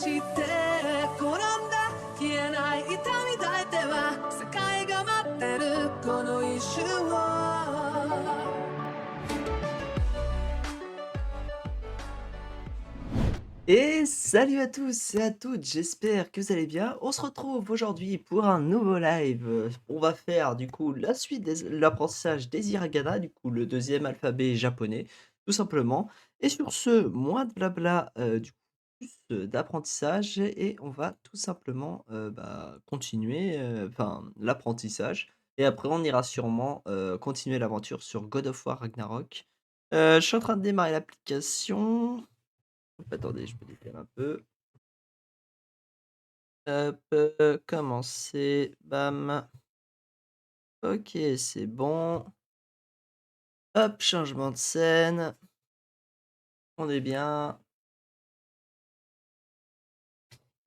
して転んだ消えない痛み抱いては世界が待ってるこの一瞬を Et salut à tous et à toutes, j'espère que vous allez bien. On se retrouve aujourd'hui pour un nouveau live. On va faire du coup la suite de l'apprentissage des hiragana, du coup le deuxième alphabet japonais, tout simplement. Et sur ce, moins de blabla, du coup plus d'apprentissage et on va tout simplement continuer enfin l'apprentissage. Et après on ira sûrement continuer l'aventure sur God of War Ragnarok. Je suis en train de démarrer l'application. Attendez, je me décale un peu. Hop, commencer, bam. OK, c'est bon. Hop, changement de scène. On est bien.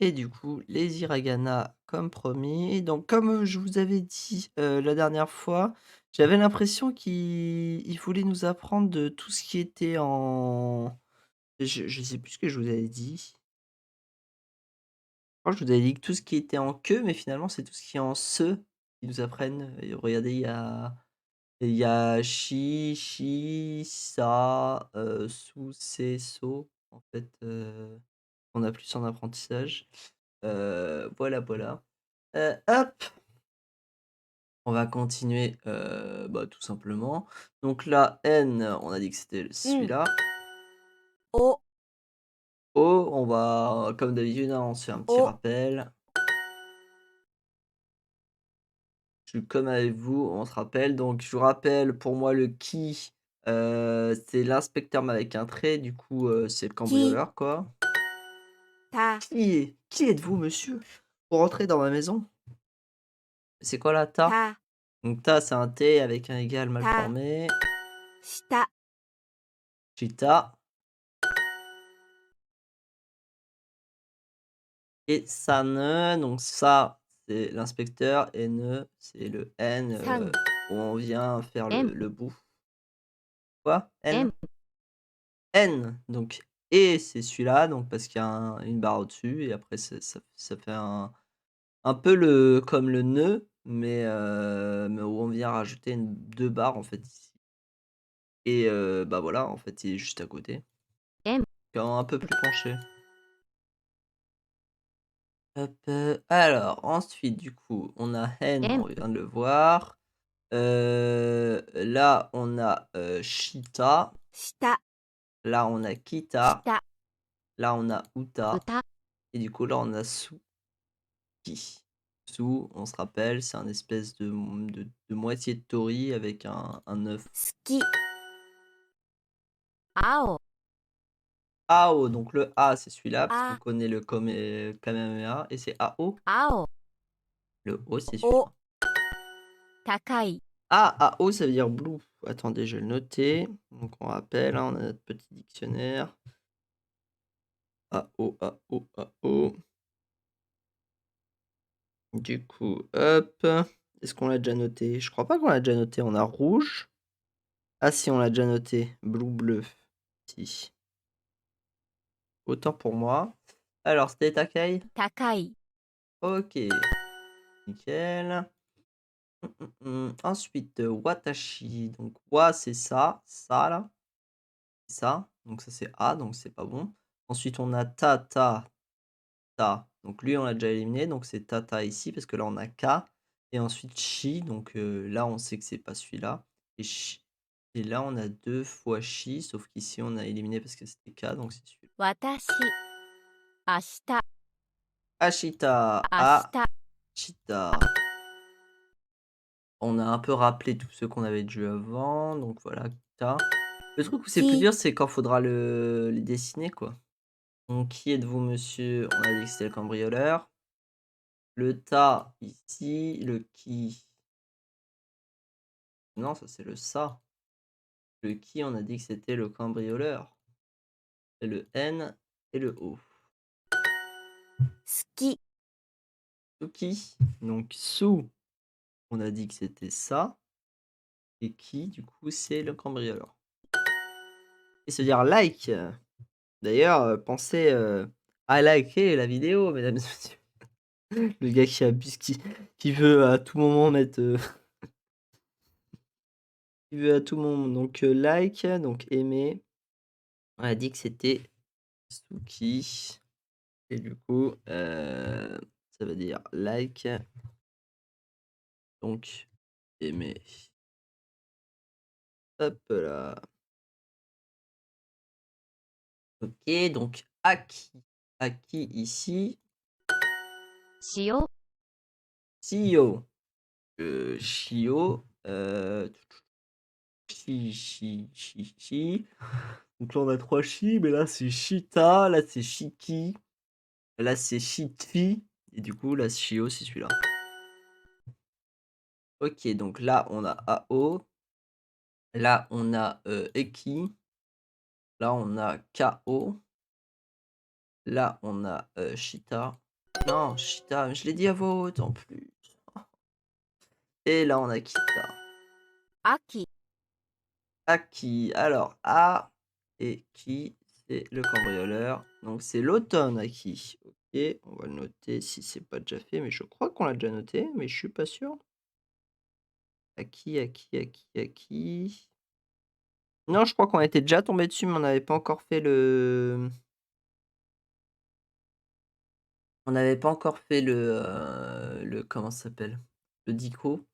Et du coup, les hiragana comme promis. Donc comme, je vous avais dit, la dernière fois, j'avais l'impression qu'il voulait nous apprendre de tout ce qui était en je sais plus ce que je vous avais dit. Je crois que je vous avais dit que tout ce qui était en queue, mais finalement, c'est tout ce qui est en «se» qu'ils nous apprennent. Et regardez, il y a chi, chi, sa, su, se, so, en fait, on a plus en apprentissage. Voilà, voilà. Hop, on va continuer, tout simplement. Donc là, N, on a dit que c'était うん。celui-là. お、O, on va comme d'habitude, hein, on se fait un petit お、rappel. Je suis comme avec vous, on se rappelle. Donc je vous rappelle, pour moi, le qui, c'est l'inspecteur mais avec un trait, du coup, c'est le き、cambrioleur, quoi. た、Qui êtes-vous, monsieur? Pour rentrer dans ma maison? C'est quoi là, ta? た、Donc ta, c'est un T avec un égal mal た、formé. した、Chita. Et Sane, donc ça, c'est l'inspecteur. Et ne, c'est le N, さん、où on vient faire えん、le bout. Quoi? え N? ん、N, donc et c'est celui-là, donc parce qu'il y a une barre au-dessus et après ça fait un peu comme le nœud, mais où on vient rajouter 2 barres en fait ici et voilà, en fait, il est juste à côté. えん、Un peu plus penché. Hop, alors ensuite du coup, on a Hen, えん、on vient de le voir. Là on a, Shita, した、là on a し Kita, た、là on a Uta 歌、et du coup là on a Su. Qui. Sou, on se rappelle, c'est un espèce de moitié de tori avec un œuf. 好き、青、Ao, donc le A, c'est celui-là, parce qu'on あ、connaît le Kamehameha, et c'est AO. 青、Le O, c'est お、celui-là. 高い、Ah, AO, ça veut dire blue. Attendez, je vais le noter. Donc on rappelle, hein, on a notre petit dictionnaire. AO, AO, AO. Du coup, hop. Est-ce qu'on l'a déjà noté? Je crois pas qu'on l'a déjà noté. On a rouge. Ah si, on l'a déjà noté. Blue, bleu. Si. Autant pour moi. Alors, c'était Takai? 高い、OK, nickel. Ensuite, watashi. Donc wa, c'est ça là, c'est ça. Donc ça, c'est a, donc c'est pas bon. Ensuite, on a ta, ta, ta. Donc lui, on l'a déjà éliminé, donc c'est tata ici parce que là, on a ka. Et ensuite shi, donc là, on sait que c'est pas celui-là. Et shi et là, on a 2 fois shi, sauf qu'ici, on a éliminé parce que c'était ka, donc c'est celui-là. 私、明日、Ashita, 明日、Ashita. On a un peu rappelé tous ceux qu'on avait déjà vu avant, donc voilà, ta. Le truc où c'est plus き、dur, c'est quand faudra les dessiner, quoi. Donc qui êtes-vous, monsieur? On a dit que c'était le cambrioleur. Le ta, ici, le qui. Non, ça c'est le ça. Le qui, on a dit que c'était le cambrioleur. C'est le N et le O. 好き、Suki, donc sou, on a dit que c'était ça. Et qui, du coup, c'est le cambrioleur. Et se dire like. D'ailleurs, pensez, à liker la vidéo, mesdames et messieurs. Le gars qui abuse, qui veut à tout moment mettre, qui veut à tout moment donc like, donc aimer. On a dit que c'était Suki et du coup, ça veut dire like, donc aimer. Hop là. OK, donc Aki ici, 塩 Shio, Shio, Chi. Donc là, on a 3 chi, mais là, c'est Shita, là, c'est Shiki, là, c'est Shitfi et du coup, là, Shio, c'est celui-là. OK, donc là, on a Ao, là, on a, Eki, là, on a Ko, là, on a, Shita. Non, Shita, je l'ai dit à voix haute en plus. Et là, on a Kita. 秋 Aki, alors A et Ki, c'est le cambrioleur. Donc c'est l'automne Aki. OK, on va le noter si c'est pas déjà fait, mais je crois qu'on l'a déjà noté, mais je suis pas sûr. Aki. Non, je crois qu'on était déjà tombé dessus, mais on n'avait pas encore fait le comment ça s'appelle? Le dico.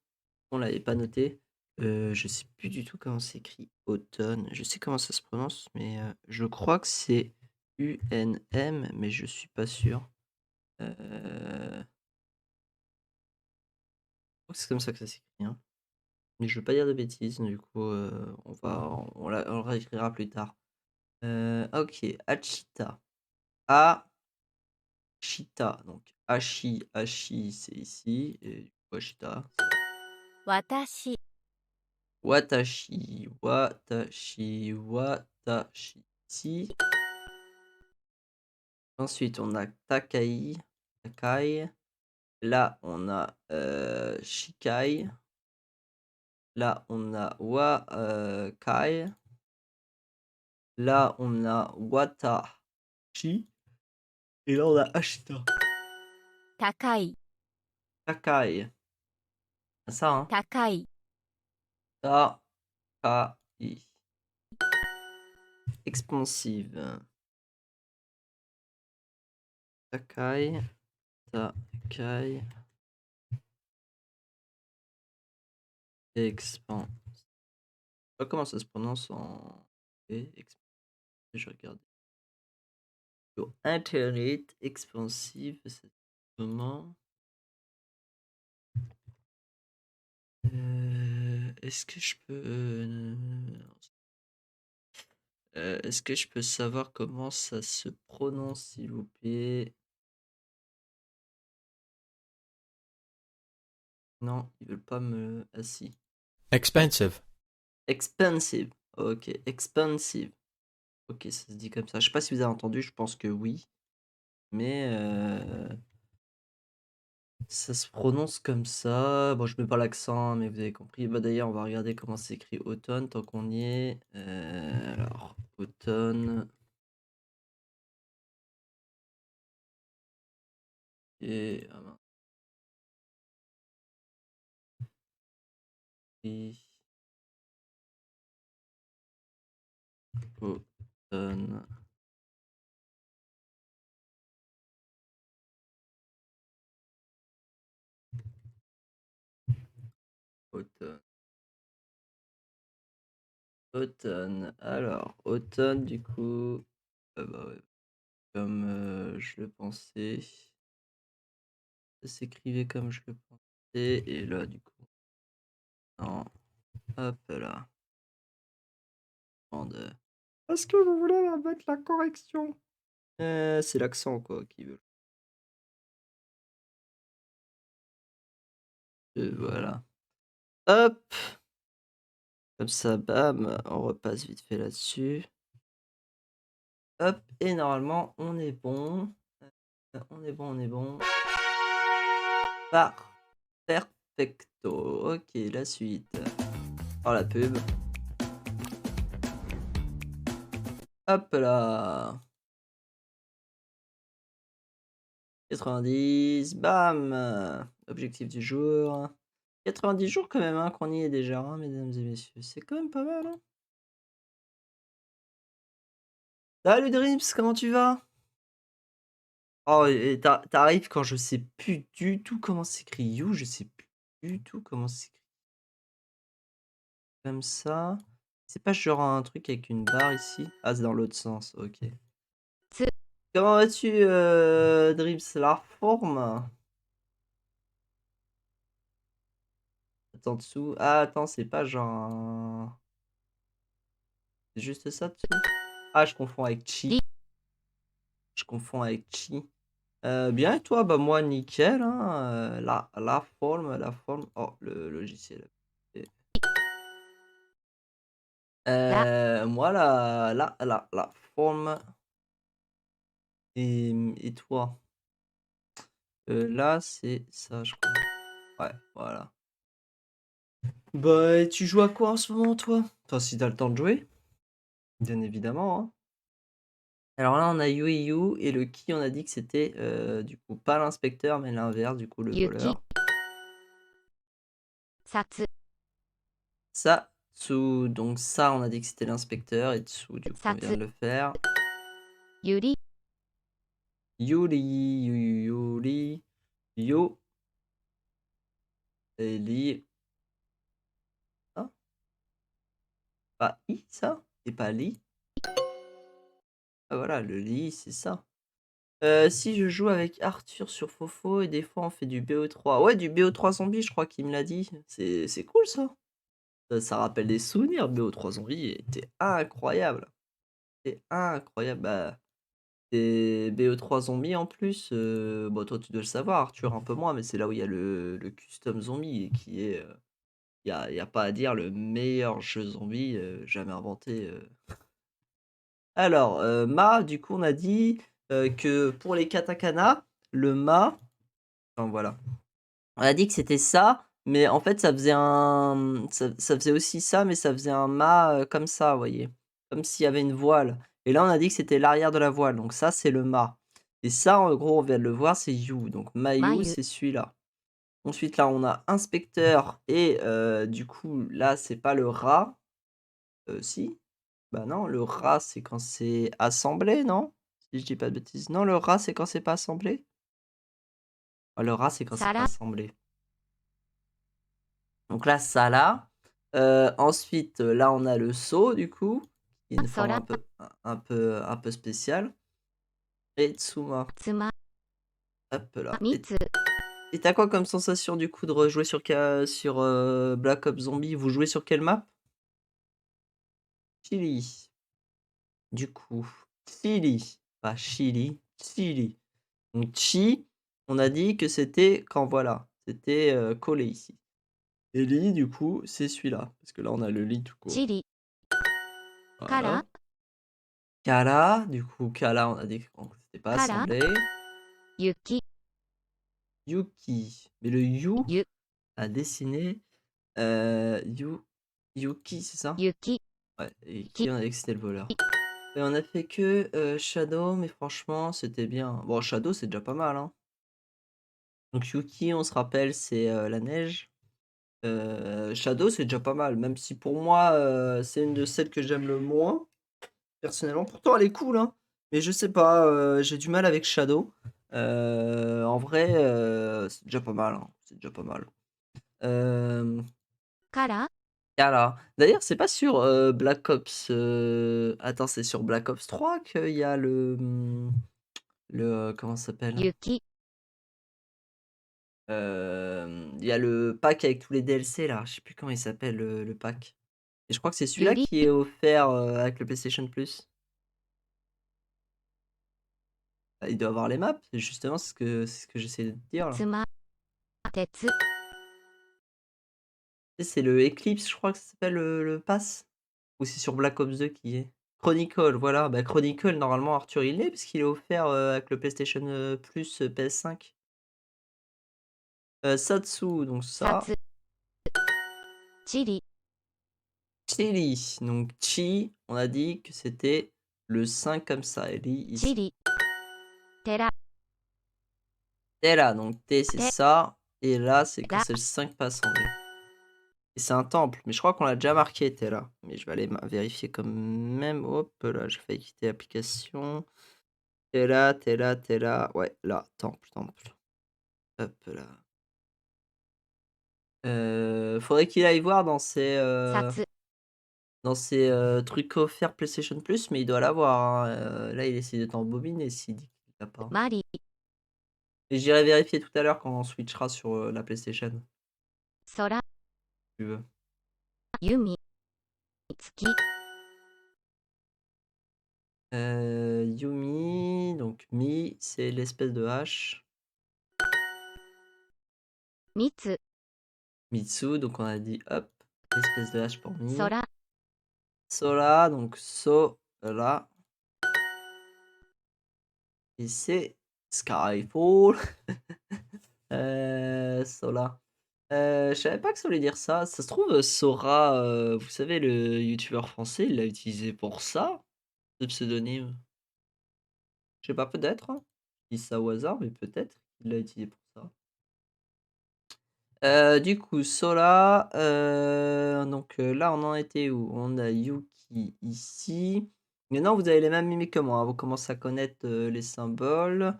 On l'avait pas noté. Je sais plus du tout comment c'est écrit automne. Je sais comment ça se prononce, mais je crois que c'est UNM, mais je suis pas sûr. Je crois que c'est comme ça que ça s'écrit, hein. Mais je veux pas dire de bêtises, du coup, on le réécrira plus tard. OK, Achita. Ashita, donc Ashi, c'est ici et du coup Ashita, c'est là. 私 Watashi, ici. Ensuite, on a Takai. Là, on a Shikai. Là, on a Kai. Là, on a Watashi. Et là, on a Ashita. 高い Takai. C'est ça, hein? 高い Takai. Expansive. Takai. Expan. Je sais pas comment ça se prononce en. Je regarde. Sur Internet, expansive, c'est comment? Est-ce que je peux. Est-ce que je peux savoir comment ça se prononce, s'il vous plaît? Non, ils veulent pas me. Ah si. Expensive. Expensive. Ok, expensive. Ok, ça se dit comme ça. Je sais pas si vous avez entendu, je pense que oui. Mais ça se prononce comme ça. Bon, je mets pas l'accent, mais vous avez compris. Bah, d'ailleurs, on va regarder comment c'est écrit automne tant qu'on y est. Alors, automne. Et. Ah mince. Et- Automne. Automne. Automne. Alors, automne, du coup. Bah ouais, comme je le pensais. Ça s'écrivait comme je le pensais. Et là, du coup. Non. Hop là. Demande. Est-ce que vous voulez mettre la correction? C'est l'accent, quoi, qui veut. Voilà. Hop! Comme ça, bam, on repasse vite fait là-dessus. Hop, et normalement, on est bon. On est bon. Par perfecto. OK, la suite. Oh, la pub. Hop là! 90, bam! Objectif du jour. 90 jours quand même, hein, qu'on y est déjà, hein, mesdames et messieurs. C'est quand même pas mal, hein. Salut Dreams, comment tu vas? Oh et tu quand je sais plus du tout comment s'écrit You, je sais plus du tout comment s'écrit comme ça. C'est pas genre un truc avec une barre ici? Ah, c'est dans l'autre sens, OK. Tsu. Comment vas-tu, Dreams? La forme? Attends, dessous. Ah, attends, c'est pas genre un c'est juste ça dessous? Ah, je confonds avec Chi. Li. Je confonds avec Chi. Bien et toi? Bah, moi nickel, hein, la forme. Oh, le logiciel. La. Moi la forme et toi? Là, c'est ça, je crois. Ouais, voilà. Bah, et tu joues à quoi en ce moment, toi? Enfin, si tu as le temps de jouer, bien évidemment, hein. Alors là, on a You et You et le Ki, on a dit que c'était, du coup, pas l'inspecteur, mais l'inverse, du coup, le Yuki. voleur. Satsu. Satsu, donc ça, on a dit que c'était l'inspecteur et Tsu, du coup, on vient Satsu. de le faire. Yuri. Yuri, Yuri, Yo, Eli. Ah, pas I, ça? Et pas Li? Ah voilà, le Li, c'est ça. Si je joue avec Arthur sur Fofo et des fois on fait du BO3. Ouais, du BO3 zombie, je crois qu'il me l'a dit. C'est cool ça. Ça rappelle des souvenirs. BO3 zombie était incroyable. C'était incroyable. Bah, et BO3 zombie en plus, bon toi tu dois le savoir, Arthur un peu moins, mais c'est là où il y a le custom zombie et qui est, y a pas à dire, le meilleur jeu zombie, jamais inventé. Alors, Ma, du coup, on a dit, que pour les katakana, le Ma enfin voilà, on a dit que c'était ça, mais en fait, ça faisait aussi ça, mais ça faisait un Ma, comme ça, vous voyez? Comme s'il y avait une voile et là, on a dit que c'était l'arrière de la voile, donc ça, c'est le Ma et ça, en gros, on vient de le voir, c'est You, donc Mayu, Mayu. c'est celui-là. Ensuite, là, on a inspecteur et du coup, là, c'est pas le rat, si? Bah non, le rat, c'est quand c'est assemblé, non? Si je dis pas de bêtises. Non, le rat, c'est quand c'est pas assemblé? Ah, le rat, c'est quand c'est pas Sara. assemblé. Donc là, ça là. Ensuite, là, on a le seau, du coup, qui est une forme Sora. un peu spéciale. Et Tsuma. Tsuma. Hop là. Mitsu. Et tu quoi comme sensation, du coup, de rejouer sur Black Ops Zombie? Vous jouez sur quelle map? Chili. Du coup, Chili. Pas Chili, Chili. Donc chi, on a dit que c'était quand voilà, c'était, collé ici. Et li, du coup, c'est celui-là, parce que là, on a le li tout court. Chiri. Voilà. Kara. Kala, du coup, Kala, on a dit que c'était pas Kara. assemblé. Yuki. Yuki, mais le Yu Yu. à dessiner, Yuki, c'est ça? Yuki. Ouais, et Ki. qui on a dit que c'était le voleur. Et on a fait que, Shadow, mais franchement, c'était bien. Bon, Shadow, c'est déjà pas mal, hein. Donc Yuki, on se rappelle, c'est, la neige. Shadow, c'est déjà pas mal, même si pour moi, c'est une de celles que j'aime le moins, personnellement. Pourtant, elle est cool, hein, mais je sais pas, j'ai du mal avec Shadow. En vrai, c'est déjà pas mal, hein, c'est déjà pas mal. Hem, Kara. Kala. D'ailleurs, c'est pas sur, Black Ops, attends, c'est sur Black Ops 3 qu'il y a comment ça s'appelle? Yuki. Il y a le pack avec tous les DLC là, je sais plus comment il s'appelle le pack. Et je crois que c'est celui-là Yuri. qui est offert, avec le PlayStation Plus. Bah, il doit avoir les maps, justement, c'est ce que j'essayais de te dire là. Tsuma. Tetsu. Tu sais, c'est le Eclipse, je crois que ça s'appelle le pass? Ou c'est sur Black Ops 2 qui est? Chronicle, voilà, bah, Chronicle normalement Arthur il l'est parce qu'il est offert, avec le PlayStation, Plus, PS5. Satsu, donc ça. Satsu. Chiri. Chili, donc Chi, on a dit que c'était le 5 comme ça et Li ici. Chiri. Tera. T'es là, donc T c'est T. ça, et là c'est quand Là. c'est le 5 pas sans D. Et c'est un temple, mais je crois qu'on l'a déjà marqué t'es là. Mais je vais aller vérifier quand même. Hop là, j'ai failli quitter l'application. T'es là, t'es là, t'es là. Ouais, là, temple, temple. Hop là. Faudrait qu'il aille voir Satsu. dans ses trucs offerts PlayStation Plus, mais il doit l'avoir, hein. Là, il essaie de t'embobiner s'il dit qu'il l'a pas. Mari. Et j'irai vérifier tout à l'heure quand on switchera sur la PlayStation, si Sora. tu veux. Yumi. Tsuki. Yumi, donc Mi, c'est l'espèce de hache. Mitsu. Mitsu, donc on a dit hop, l'espèce de hache pour Mi. Sora. Sola, donc So, là. Et c'est Skyfall. Sola. Je savais pas que ça voulait dire ça. Ça se trouve, Sora, vous savez, le youtubeur français, il l'a utilisé pour ça, ce pseudonyme. Je sais pas, peut-être, hein. Je dis ça au hasard, mais peut-être qu'il l'a utilisé pour ça. Du coup, Sola, donc là, on en était où? On a Yuki ici. Maintenant, vous avez les mêmes mimiques que moi, hein. Vous commencez à connaître les symboles.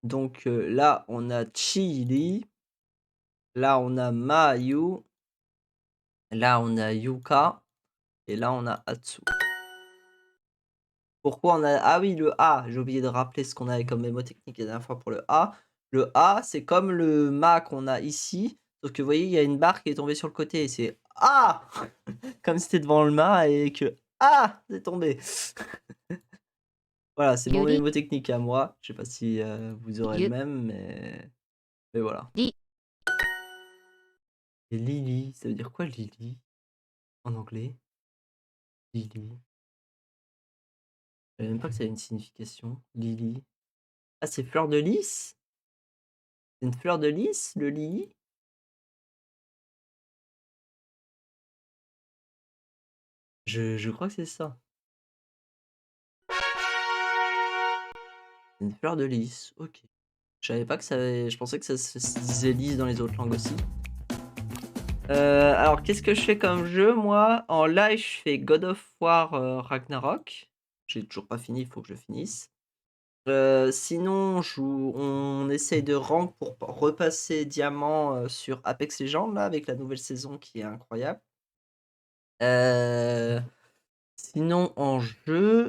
Donc là, on a Chili. Là, on a Mayu. Là, on a Yuka. Et là, on a Atsu. Pourquoi on a... Ah oui, le A. J'ai oublié de rappeler ce qu'on avait comme mémotechnique la dernière fois pour le A. Le A, c'est comme le Ma qu'on a ici. Sauf que vous voyez, il y a une barre qui est tombée sur le côté. Et c'est A. Comme si c'était devant le Ma et que A, c'est tombé. Voilà, c'est mon Yuri. mémotechnique à moi. Je sais pas si vous aurez le Yu. même, mais voilà. Li. Et Lily, ça veut dire quoi Lily en anglais? Lily. Je savais même pas que ça avait une signification. Lily. Ah, c'est fleur de lys? C'est une fleur de lys, le lily? Je crois que c'est ça. C'est une fleur de lys, OK. Je savais pas que ça avait... Je pensais que ça se disait lys dans les autres langues aussi. Alors, qu'est-ce que je fais comme jeu, moi? En live, je fais God of War Ragnarok. J'ai toujours pas fini, il faut que je finisse. Sinon, on essaye de rank pour repasser diamant sur Apex Legends, là, avec la nouvelle saison qui est incroyable. Sinon, en jeu,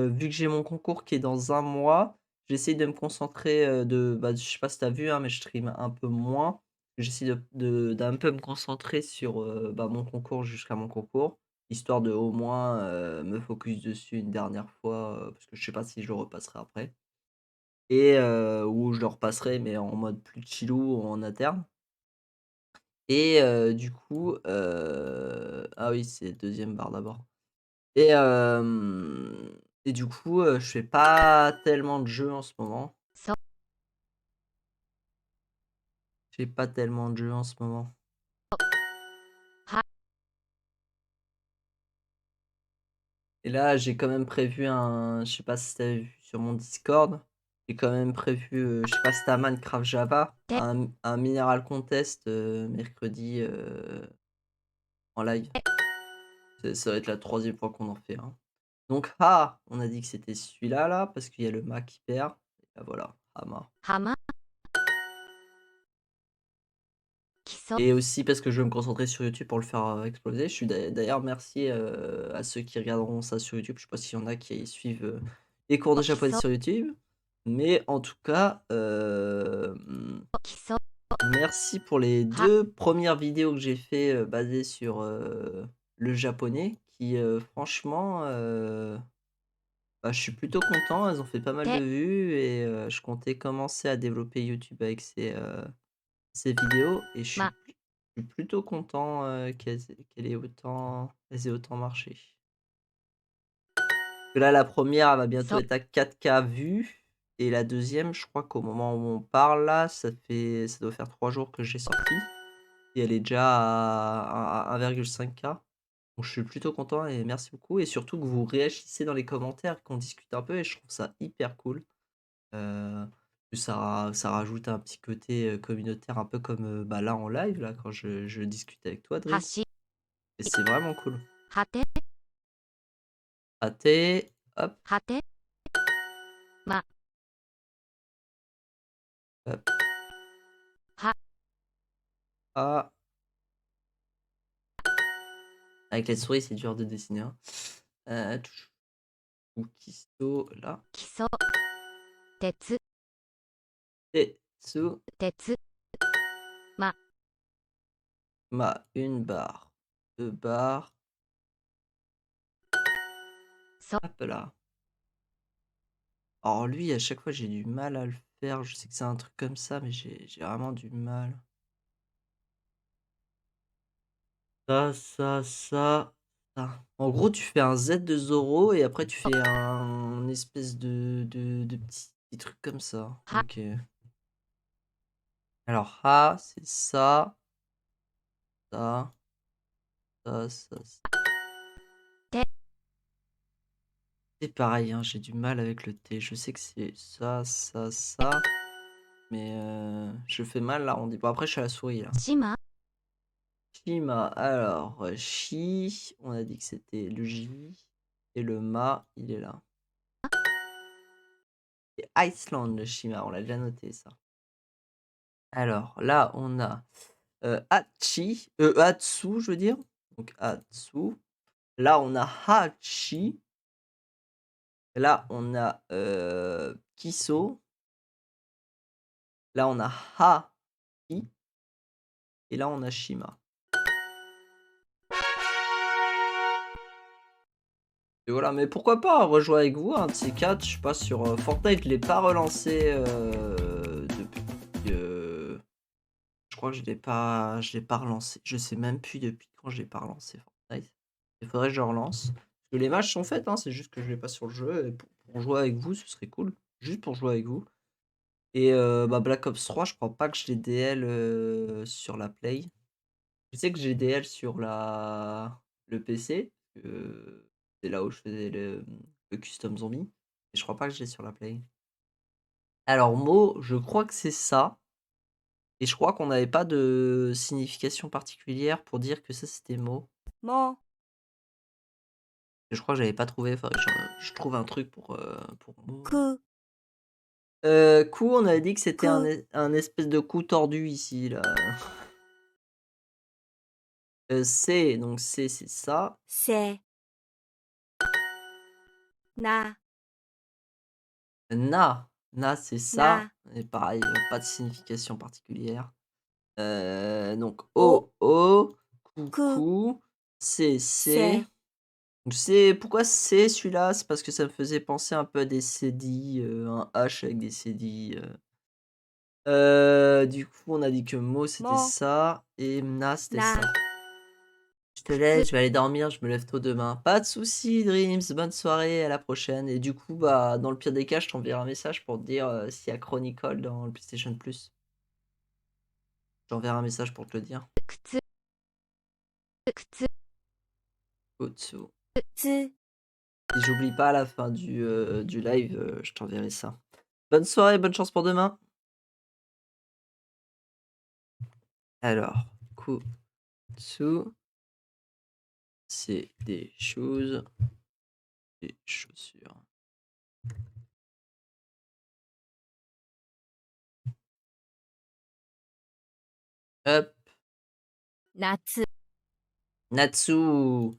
vu que j'ai mon concours qui est dans un mois, j'essaie de me concentrer, bah, je sais pas si tu as vu, hein, mais je stream un peu moins. J'essaie d'un peu me concentrer sur, bah, mon concours jusqu'à mon concours, histoire de au moins, me focus dessus une dernière fois, parce que je sais pas si je le repasserai après et ou je le repasserai mais en mode plus chillou en interne et du coup, ah oui, c'est deuxième barre d'abord. Et du coup, je fais pas tellement de jeux en ce moment. So. Je fais pas tellement de jeux en ce moment. Ha. Et là, j'ai quand même prévu je sais pas si tu vu sur mon Discord, j'ai quand même prévu, je sais pas si tu Minecraft Java, un Mineral Contest, mercredi, en live. Ça va être la troisième fois qu'on en fait un. Donc on a dit que c'était celui-là là, parce qu'il y a le Ma qui perd. Et bah voilà, Hama. Hama. Kiso. Et aussi parce que je veux me concentrer sur YouTube pour le faire exploser. Je suis d'ailleurs merci à ceux qui regarderont ça sur YouTube. Je sais pas s'il y en a qui suivent les cours de japonais sur YouTube. Mais en tout cas, Kiso. merci pour les 2 premières vidéos que j'ai fait basées sur le japonais qui franchement, bah, je suis plutôt content. Elles ont fait pas mal de vues et je comptais commencer à développer YouTube avec ces vidéos et Ma. je suis plutôt content, qu'elles aient autant marché. Que là, la première elle va bientôt So. être à 4K vues et la deuxième je crois qu'au moment où on parle là, ça doit faire 3 jours que j'ai sorti et elle est déjà à 1,5K. Donc je suis plutôt content et merci beaucoup et surtout que vous réagissez dans les commentaires, qu'on discute un peu et je trouve ça hyper cool. Heu Ça rajoute un petit côté communautaire, un peu comme bah, là en live, là, quand je discute avec toi, Dreams. 走 Et c'est vraiment cool. 果て Athée, hop, 果て ま hop, は ah. Avec les souris, c'est dur de dessiner. Hein. Ou Kisto, là. 基礎鉄 Tetsu, 鉄 ma, une barre, deux barres, そ hop là. Alors lui, à chaque fois, j'ai du mal à le faire. Je sais que c'est un truc comme ça, mais j'ai vraiment du mal. Ça. En gros, tu fais un Z de Zoro et après tu fais un espèce de petit truc comme ça. Ha. Ok. Alors, Ha, c'est ça. Ça. Ça. Te. C'est pareil, hein, j'ai du mal avec le T. Je sais que c'est ça. Mais je fais mal là. On dit... Bon, après, je suis à la souris là. 島 Shima, alors, Shi, on a dit que c'était le J. Et le Ma, il est là. C'est Iceland, le Shima, on l'a déjà noté ça. Alors, là, on a Atsu, je veux dire. Donc, Atsu. Là, on a Hachi. Là, on a Kiso. Là, on a Ha-I. Et là, on a Shima. Et voilà, mais pourquoi pas rejouer avec vous, un de ces quatre, je sais pas, sur Fortnite, je l'ai pas relancé depuis... je crois que je l'ai pas relancé. Je sais même plus depuis quand je l'ai pas relancé Fortnite. Il faudrait que je relance. Parce que les matchs sont faits, hein, c'est juste que je l'ai pas sur le jeu. Et pour jouer avec vous, ce serait cool. Juste pour jouer avec vous. Et bah, Black Ops 3, je crois pas que je l'ai DL sur la Play. Je sais que j'ai DL sur le PC. C'est là où je faisais le custom zombie. Et je crois pas que je l'ai sur la Play. Alors, Mo, je crois que c'est ça. Et je crois qu'on n'avait pas de signification particulière pour dire que ça c'était Mo. も Et je crois que j'avais pas trouvé. Faudrait que je trouve un truc pour Mo. く Coup, on avait dit que c'était Que- un espèce de coup tordu ici, là. C, donc C, c'est ça. せな Na, c'est ça. Na. Et pareil, pas de signification particulière. Donc O. O, Ku. coucou, C. C'est. Donc c'est pourquoi C celui-là? C'est parce que ça me faisait penser un peu à des CD, un H avec des CD. Du coup, on a dit que Mo c'était Mo. ça et Na c'était Na. ça. Je te laisse, je vais aller dormir, je me lève tôt demain. Pas de soucis, Dreams, bonne soirée, à la prochaine. Et du coup, bah, dans le pire des cas, je t'enverrai un message pour te dire s'il y a Chronicle dans le PlayStation Plus. J'enverrai un message pour te le dire. 靴 靴 Otsu. 靴 Si j'oublie pas à la fin du live, je t'enverrai ça. Bonne soirée, bonne chance pour demain. Alors, Kutsu, c'est des choses, des chaussures. Hop, 夏 Natsu,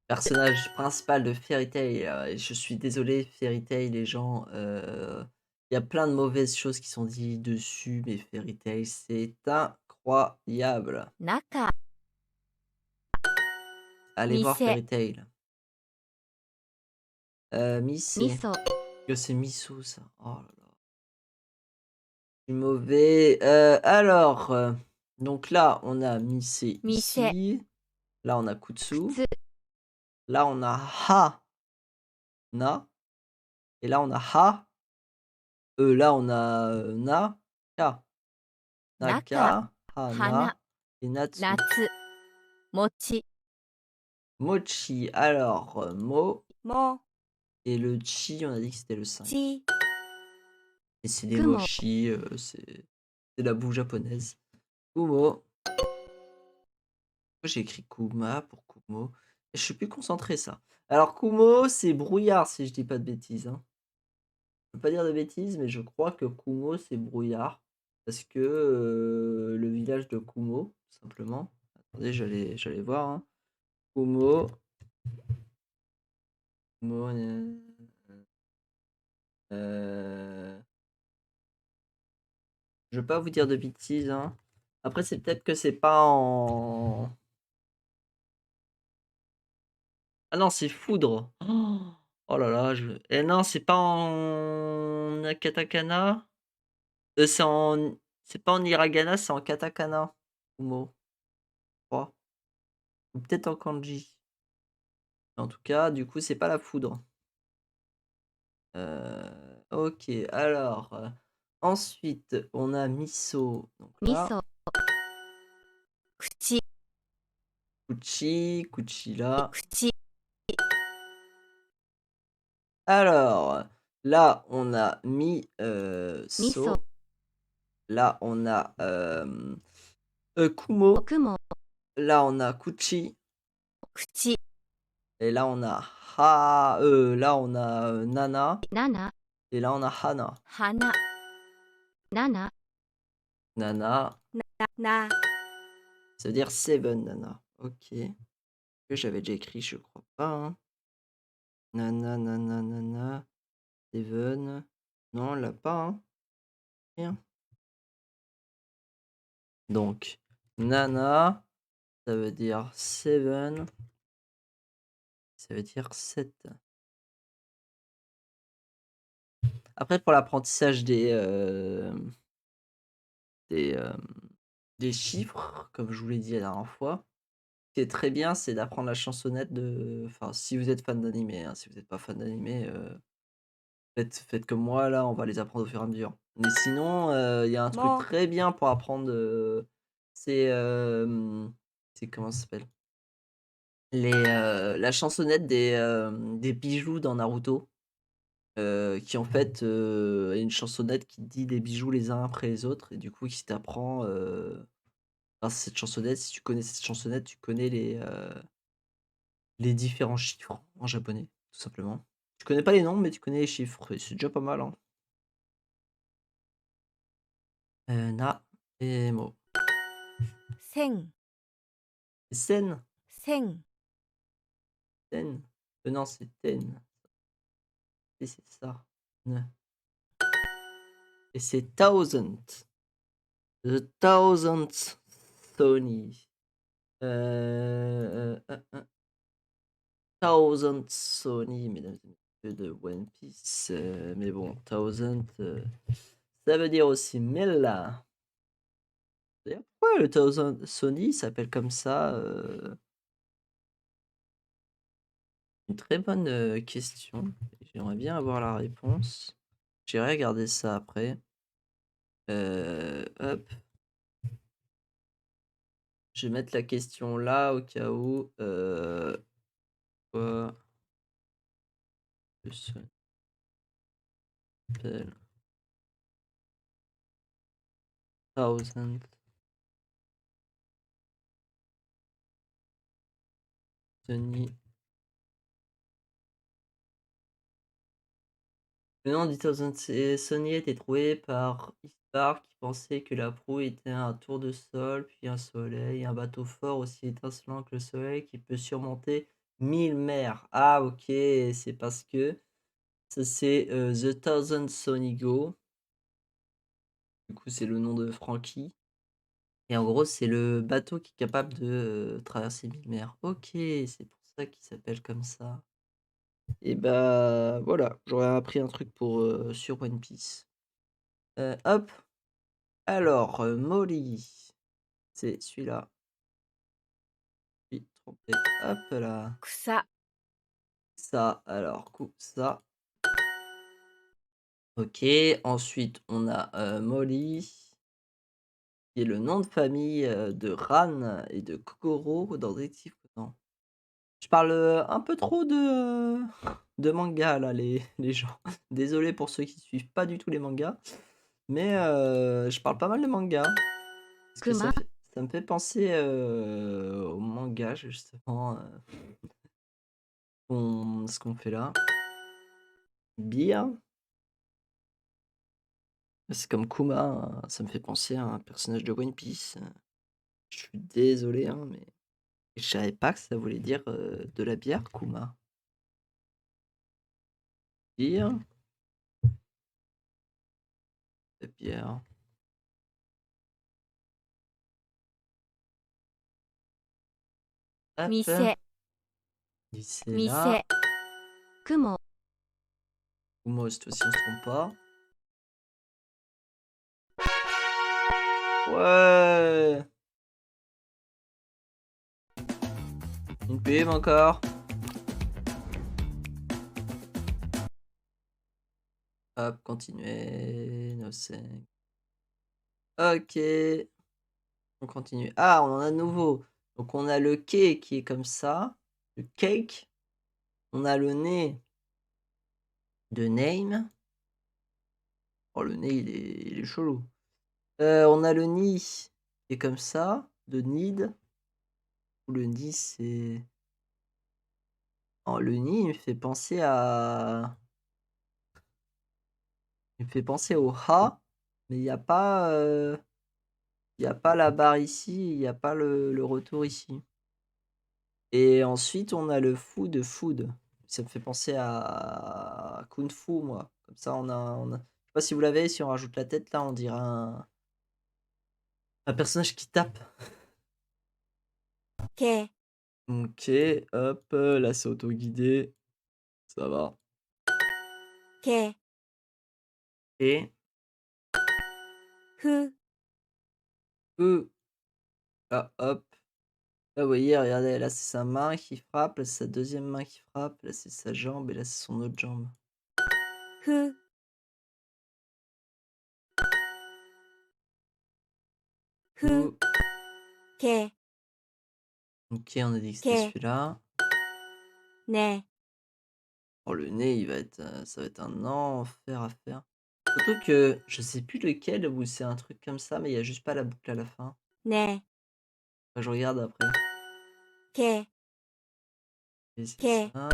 personnage principal de Fairy Tail. Et je suis désolé, Fairy Tail, les gens, il y a plein de mauvaises choses qui sont dites dessus, mais Fairy Tail, c'est incroyable. 中 Allez voir Mise. Fairy Tail. Mise. 味噌 Que c'est Miso ça. Oh là là. Je suis mauvais. Alors, donc là, on a Mise Mise. ici. Là, on a Kutsu. 靴 Là, on a Ha. Na. Et là, on a Ha. Là, on a Na. Ka. Naka. Hana. Hana. Et Natsu. 夏餅 Mochi. Alors, Mo. Mo. Et le Chi, on a dit que c'était le 5. Chi Et c'est des Kumo. mochi, c'est la bouffe japonaise. Kumo. Pourquoi j'ai écrit Kuma pour Kumo? Je suis plus concentré ça. Alors Kumo, c'est brouillard si je dis pas de bêtises, hein. Je veux pas dire de bêtises, mais je crois que Kumo, c'est brouillard. Parce que le village de Kumo, tout simplement. Attendez, j'allais voir, hein. Kumo, Kumo, euh, je veux pas vous dire de bêtises, hein. Après, c'est peut-être que c'est pas en. Ah non, c'est foudre. Oh oh là là, non, c'est pas en katakana. C'est en. C'est pas en hiragana, c'est en katakana. Kumo, je crois. Ou peut-être en kanji. En tout cas, du coup, c'est pas la foudre. OK, alors, ensuite, on a miso. Donc là, Miso. Kuchi. kuchi, kuchi là. Kuchi. Alors, là, on a Miso. so. Là, on a kumo. Kumo. Là, on a kuchi. Kuchi. Et là, on a là, on a nana. Nana. Et là, on a hana. Hana. Nana. Nana, Na. ça veut dire seven, nana. OK. Que j'avais déjà écrit, je crois pas, hein. Nana, nana, nana, seven. Non, on l'a pas, hein. Rien. Donc, nana, ça veut dire seven. Ça veut dire 7. Après, pour l'apprentissage des, des chiffres, comme je vous l'ai dit la dernière fois, ce qui est très bien, c'est d'apprendre la chansonnette de. Enfin, si vous êtes fan d'animé, hein. Si vous n'êtes pas fan d'animé, faites comme moi, là, on va les apprendre au fur et à mesure. Mais sinon, il y a un truc Mo. très bien pour apprendre, c'est, c'est comment ça s'appelle? La chansonnette des bijoux dans Naruto, qui en fait, est une chansonnette qui dit des bijoux les uns après les autres et du coup qui t'apprend, grâce à cette chansonnette, si tu connais cette chansonnette, tu connais les différents chiffres en japonais, tout simplement. Tu connais pas les noms, mais tu connais les chiffres et c'est déjà pas mal, hein. Na et mo. Sen. Sen? Sen. Ten? Non, c'est ten. Et c'est ça. Ne. Et c'est thousand. The thousandth Sony. Thousand Sony, mesdames et messieurs de One Piece. Mais bon, thousand, ça veut dire aussi 1000. D'ailleurs, pourquoi le Thousand Sony s'appelle comme ça? Une très bonne question. J'aimerais bien avoir la réponse. J'irai regarder ça après. Hop. Je vais mettre la question là au cas où. Quoi le son s'appelle Thousand Sony. Le nom du Thousand Sony a été trouvé par Ispar qui pensait que la proue était un tour de sol, puis un soleil, un bateau fort aussi étincelant que le soleil qui peut surmonter 1000 mers. Ah ok, c'est parce que ça c'est The Thousand Sony Go. Du coup c'est le nom de Frankie. Et en gros c'est le bateau qui est capable de traverser 1000 mers. Ok, c'est pour ça qu'il s'appelle comme ça. Et bah voilà, j'aurais appris un truc pour sur One Piece. Hop. Alors, Molly, c'est celui-là. Oui, trompé. Hop là. Kusa. Ça, alors, coup, ça. Ok, ensuite, on a Molly, qui est le nom de famille de Ran et de Kokoro dans Détective Conan. Je parle, un peu trop de manga là, les gens. Désolé pour ceux qui suivent pas du tout les mangas, mais je parle pas mal de manga. Parce que 熊 ça me fait penser, au manga justement, ce qu'on fait là. Beer, c'est comme Kuma, ça me fait penser à un personnage de One Piece. Je suis désolé, hein, mais je savais pas que ça voulait dire, de la bière, Kuma. Beer, la bière. Hop, 店 c'est là. 店雲 Kuma, cette fois-ci, on se trompe pas. Ouais! Une PM encore. Hop, continuer. No 5. OK. On continue. Ah, on en a de nouveau. Donc on a le quai qui est comme ça. Le cake. On a le nez de name. Oh, le nez, il est chelou. On a le nid qui est comme ça. De need. Ou le nid, c'est... Oh, le nid, il me fait penser à... Il me fait penser au ha. Mais il y a pas la barre ici, il y a pas le retour ici. Et ensuite, on a le food, food. Ça me fait penser à Kung Fu, moi. Comme ça, on a... Je sais pas si vous l'avez, si on rajoute la tête, là, on dirait un personnage qui tape. け Ok, hop, là, c'est auto-guidé. Ça va. け Et... ふ Là, hop. Là, vous voyez, regardez, là, c'est sa main qui frappe, là, c'est sa deuxième main qui frappe, là, c'est sa jambe, et là, c'est son autre jambe. ふ ふ Ouh. け Ok, on a dit que c'était Ok. celui-là. ね Oh, le nez, ça va être un enfer à faire. Surtout que je sais plus lequel où c'est un truc comme ça, mais il y a juste pas la boucle à la fin. ね Enfin, je regarde après. け Et c'est Ok. ça.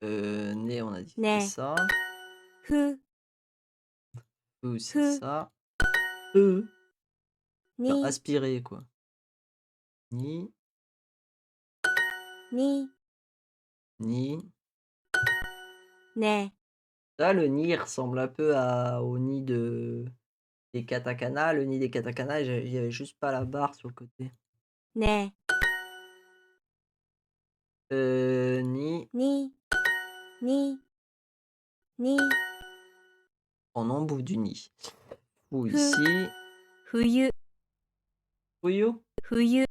Nez, on a dit que Nez. c'était ça. ふ Ou c'est Fu. ça. Genre に aspirer, quoi. Ni, に ni. ね Là, le nid il ressemble un peu au nid des katakana. Le nid des katakana, il y avait juste pas la barre sur le côté. ね Ni ににに en embout du nid. Ou Fu. ici. 冬 Fuyo. 冬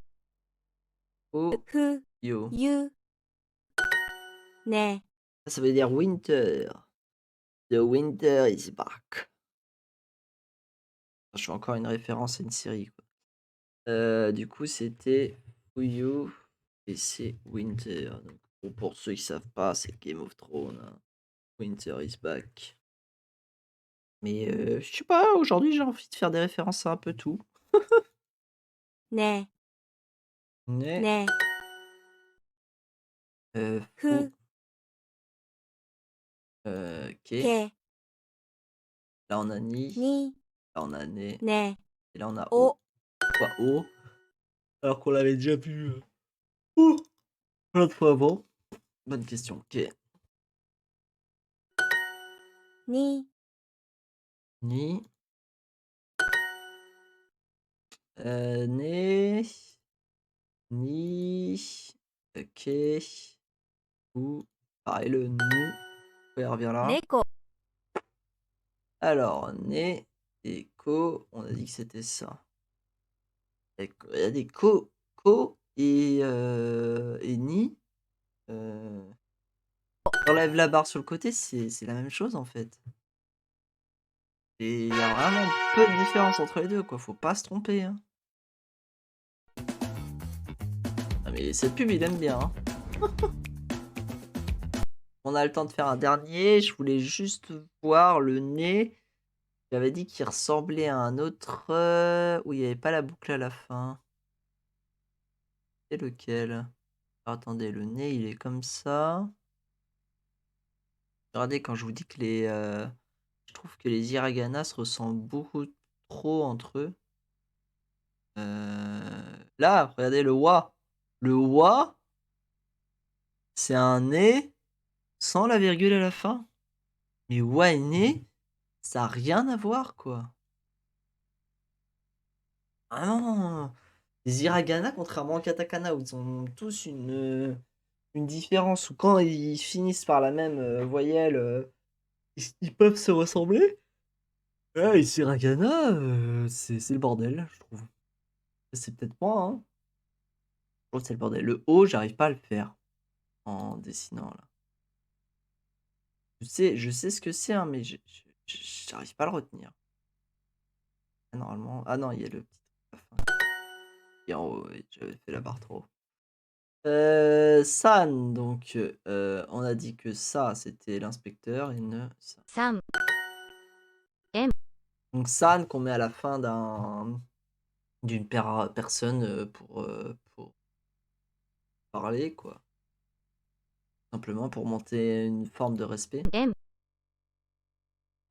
Ou ふ yo. ゆね Ça veut dire winter. The winter is back. Je fais encore une référence à une série, quoi. Du coup, c'était Fuyo et c'est Winter. Donc, pour ceux qui savent pas, c'est Game of Thrones, hein. Winter is back. Mais je sais pas, aujourd'hui j'ai envie de faire des références à un peu tout. ね Mais ね fou. Fu. Ok. け Là on a ni. に Là on a né. ね Et là on a お o. Quoi o? Alors qu'on l'avait déjà vu oh, plein de fois avant. Bonne question. Ok. に Ni. Né. Ni. Ok. Ou. Pareil, le nous. Ouais, revient là. 猫 Alors, né et ko, on a dit que c'était ça. Il y a des ko et ni. T'enlèves la barre sur le côté, c'est la même chose en fait. Et il y a vraiment peu de différence entre les deux, quoi. Faut pas se tromper, hein. Ah, mais cette pub, il aime bien, hein. On a le temps de faire un dernier. Je voulais juste voir le nez. J'avais dit qu'il ressemblait à un autre, où il y avait pas la boucle à la fin. C'est lequel? Alors, attendez, le nez, il est comme ça. Regardez, quand je vous dis que je trouve que les hiragana se ressemblent beaucoup trop entre eux. Là, regardez le wa. Le wa, c'est un nez sans la virgule à la fin. Mais wa et nez, ça a rien à voir, quoi. Ah non! Les hiragana, contrairement au katakana, où ils ont tous une différence, où quand ils finissent par la même voyelle, ils peuvent se ressembler. Ah, les hiragana, c'est le bordel, je trouve. C'est peut-être moi, hein. Je trouve que c'est le bordel. Le O, j'arrive pas à le faire en dessinant là. Je sais ce que c'est, hein, mais j'arrive pas à le retenir. Ah, normalement. Ah non, il y a le petit truc à la fin. Et en haut, oui, j'avais fait la barre trop haut. San, donc on a dit que ça c'était l'inspecteur et ne ça. 3 Donc San qu'on met à la fin d'une personne pour parler, quoi. Simplement pour monter une forme de respect. M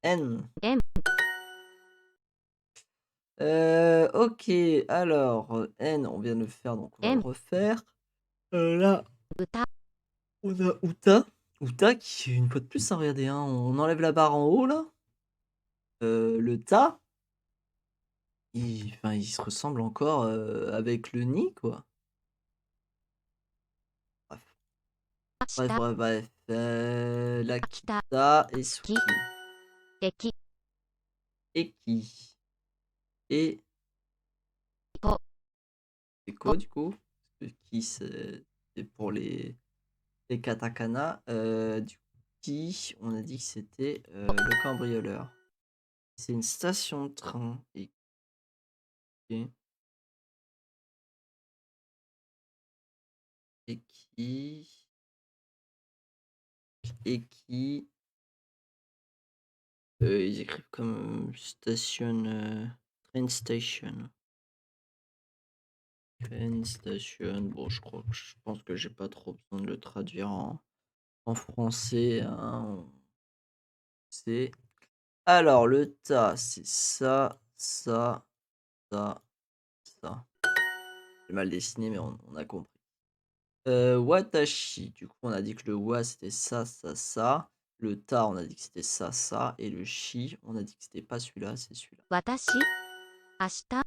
N. M Ok, alors N, on vient de le faire, donc on va le M refaire. Là, Uta on a Uta. Uta qui, une fois de plus, hein, regardez, hein, on enlève la barre en haut, là. Le ta, il se ressemble encore avec le ni, quoi. Bref, bref, Ashita bref, bref. La Akita kita et Suki. Eki Et qui. Et Ko Eko, du coup. Parce que qui, c'est pour les katakana. Du coup, qui, on a dit que c'était le cambrioleur. C'est une station de train. Et qui. Et qui. Ils écrivent comme station. Train station. Train station. Bon, je pense que j'ai pas trop besoin de le traduire en français, hein. C'est. Alors, le ta, c'est ça, ça, ça, ça. J'ai mal dessiné, mais on a compris. Watashi, du coup, on a dit que le wa c'était ça, ça, ça. Le ta, on a dit que c'était ça, ça. Et le shi, on a dit que c'était pas celui-là, c'est celui-là. Watashi Ashita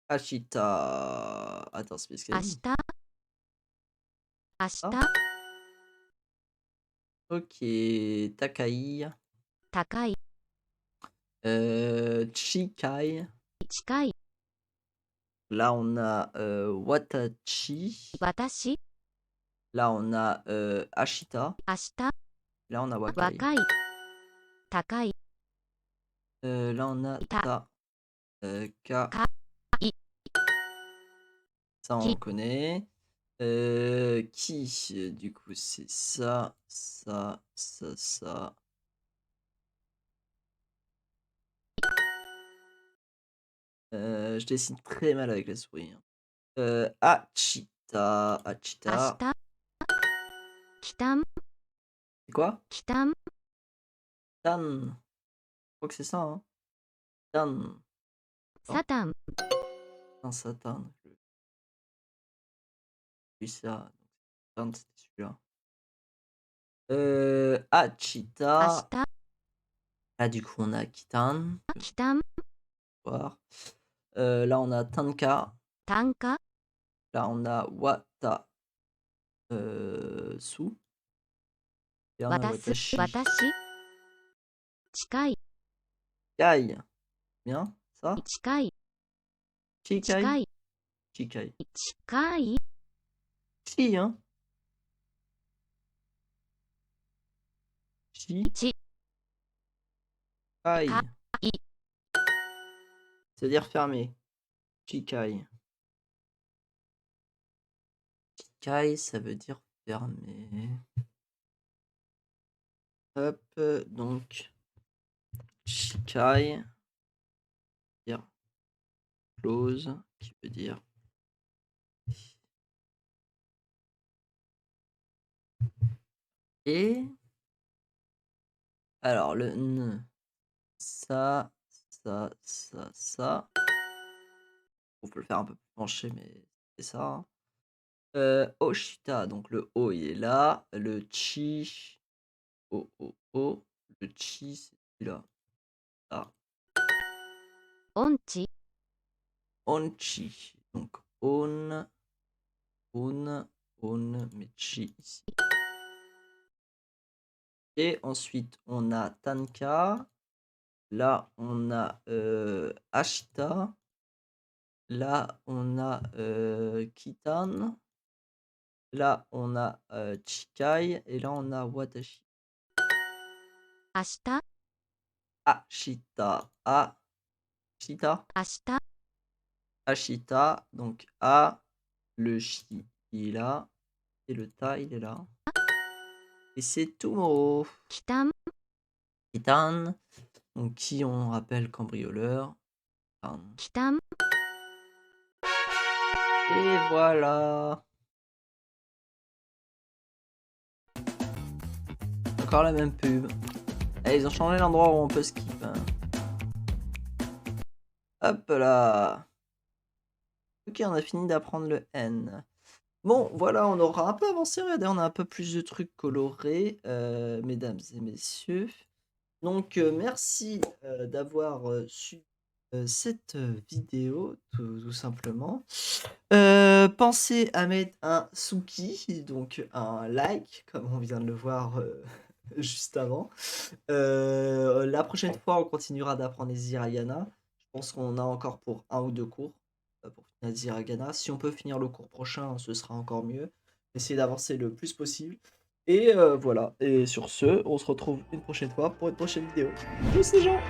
Ashita. Attends, c'est ce qu'elle dit. Ashita Ashita Ok, Takai. Takai Chikai. Chikai Là, on a Watachi. Watashi Là, on a Ashita. Ashita Là, on a Wakai. Wakai Takai Là, on a Ta. Ta. Ka. I. Ça, on Ki. connaît. Qui, du coup, c'est ça, ça, ça, ça. Je dessine très mal avec la souris, hein. Achita. Achita. Ashita Kitam C'est quoi? Kitam Tan. Je crois que c'est ça, hein. Tan. Satan Un Satan. Oui, ça. Tan, c'était celui-là. Achita. Ashita Là, du coup, on a Kitan. Kitam Voir. Là, on a Tanka. Tanka Là, on a Wata. Su. Et on a Watasu Watashi. Watashi Chikai Kai. Bien, ça? Chikai Chikai. Chikai Chikai. Chikai Chi, hein? Chi. Chi Kai. Kai C'est-à-dire fermé. Chikai. Chikai, ça veut dire fermer. Hop, donc Chikai, dire close, qui veut dire et alors le n, ça, ça. On peut le faire un peu plus penché, mais c'est ça, hein. Oshita, donc le O il est là, le chi, O, O, O, le chi c'est celui-là. Ah, 音痴 onchi, donc on, mais chi ici. Et ensuite on a tanka, là on a ashita, là on a kitan, là on a chikai, et là on a watashi. 明日 Ashita, ashita, 明日 ashita, donc A, le shi il est là, et le ta il est là. Et c'est tomorrow. 帰還 Kitan, donc qui on rappelle cambrioleur. Kitan. 帰還 Et voilà. Encore la même pub. Eh, ils ont changé l'endroit où on peut skip, hein. Hop là. Ok, on a fini d'apprendre le N. Bon, voilà, on aura un peu avancé. Regardez, on a un peu plus de trucs colorés, mesdames et messieurs. Donc, merci d'avoir suivi cette vidéo, tout simplement. Pensez à mettre un Suki, donc un like, comme on vient de le voir juste avant. La prochaine fois, on continuera d'apprendre les hiragana. Je pense qu'on a encore pour 1 ou 2 cours pour finir les hiragana. Si on peut finir le cours prochain, ce sera encore mieux. Essayer d'avancer le plus possible. Et voilà. Et sur ce, on se retrouve une prochaine fois pour une prochaine vidéo. Tchuss les gens!